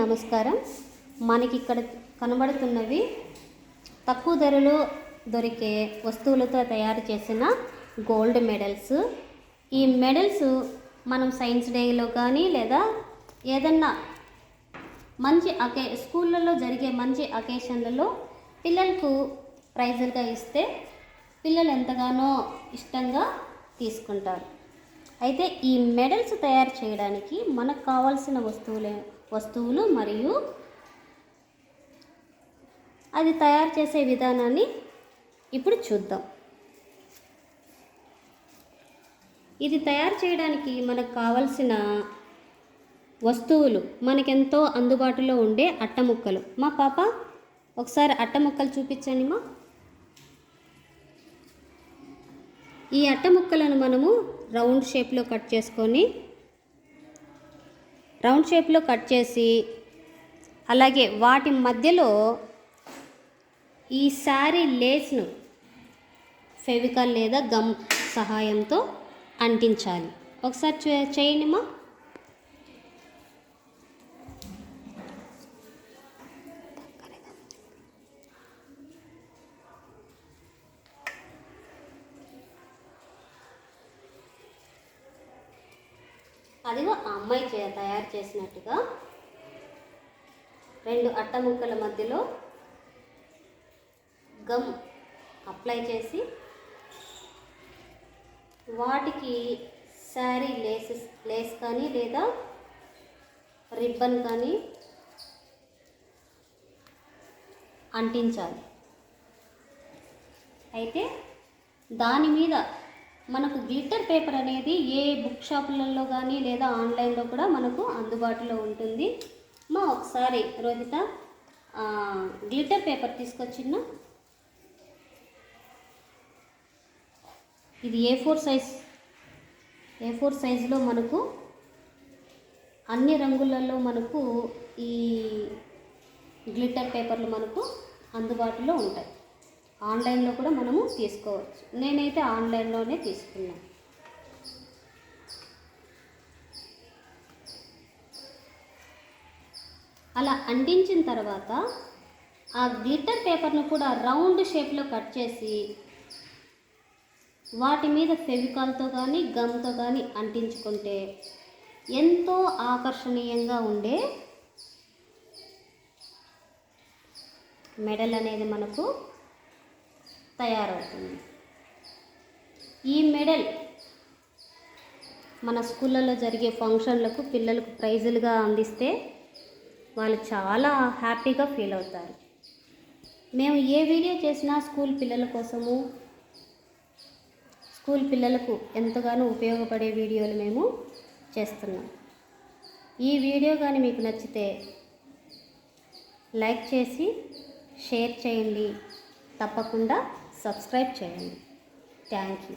నమస్కారం. మనకి ఇక్కడ కనబడుతున్నవి తక్కువ ధరలో దొరికే వస్తువులతో తయారు చేసిన గోల్డ్ మెడల్స్. ఈ మెడల్స్ మనం సైన్స్ డేలో కానీ లేదా ఏదన్నా మంచి స్కూళ్ళల్లో జరిగే మంచి అకేషన్లలో పిల్లలకు ప్రైజులుగా ఇస్తే పిల్లలు ఎంతగానో ఇష్టంగా తీసుకుంటారు. అయితే ఈ మెడల్స్ తయారు చేయడానికి మనకు కావాల్సిన వస్తువులు మరియు అది తయారు చేసే విధానాన్ని ఇప్పుడు చూద్దాం. ఇది తయారు చేయడానికి మనకు కావాల్సిన వస్తువులు మనకెంతో అందుబాటులో ఉండే అట్టముక్కలు. మా పాప ఒకసారి అట్టముక్కలు చూపించండి మా. ఈ అట్టముక్కలను మనము రౌండ్ షేప్లో కట్ చేసి అలాగే వాటి మధ్యలో ఈ శారీ లేస్ను ఫెవికాల్ లేదా గమ్ సహాయంతో అంటించాలి. ఒకసారి చేయండి మా. అదిగో ఆ అమ్మాయి తయారు చేసినట్టుగా 2 అట్టముక్కల మధ్యలో గమ్ అప్లై చేసి వాటికి శారీ లేస్ కానీ లేదా రిబ్బన్ కానీ అంటించాలి. అయితే దాని మీద మనకు గ్లిట్టర్ పేపర్ అనేది ఏ బుక్ షాపులలో కానీ లేదా ఆన్లైన్లో కూడా మనకు అందుబాటులో ఉంటుంది. మా ఒకసారి రోహిత గ్లిట్టర్ పేపర్ తీసుకొచ్చిన ఇది A4 సైజులో మనకు అన్ని రంగులలో మనకు ఈ గ్లిట్టర్ పేపర్లు మనకు అందుబాటులో ఉంటాయి. ఆన్లైన్లో కూడా మనము తీసుకోవచ్చు. నేనైతే ఆన్లైన్లోనే తీసుకున్నాను. అలా అంటించిన తర్వాత ఆ గ్లిట్టర్ పేపర్ను కూడా రౌండ్ షేప్లో కట్ చేసి వాటి మీద ఫెవికాల్తో కానీ గమ్తో కానీ అంటించుకుంటే ఎంతో ఆకర్షణీయంగా ఉండే మెడల్ అనేది మనకు తయారవుతుంది. ఈ మెడల్ మన స్కూళ్ళలో జరిగే ఫంక్షన్లకు పిల్లలకు ప్రైజులుగా అందిస్తే వాళ్ళు చాలా హ్యాపీగా ఫీల్ అవుతారు. మేము ఏ వీడియో చేసినా స్కూల్ పిల్లలకు ఎంతగానో ఉపయోగపడే వీడియోలు మేము చేస్తున్నాం. ఈ వీడియో కానీ మీకు నచ్చితే లైక్ చేసి షేర్ చేయండి. తప్పకుండా సబ్స్క్రైబ్ చేయండి. Thank you.